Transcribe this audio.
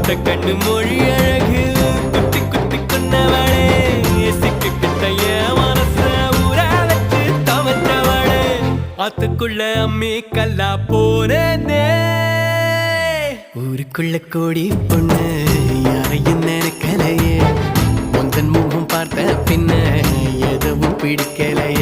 கண்ணு மொழி அழகு குத்தி குத்தி கொன்னவளே சிக்கிட்ட என் மனச ஊற வச்சு தவற்றவளே ஆத்துக்குள்ள அம்மி கல்லா போனே ஊருக்குள்ள கோடி பொண்ணு யாரையும் நினைக்கலையே உந்தன் முகம் பார்த்த பின்ன எதுவும் பிடிக்கலையே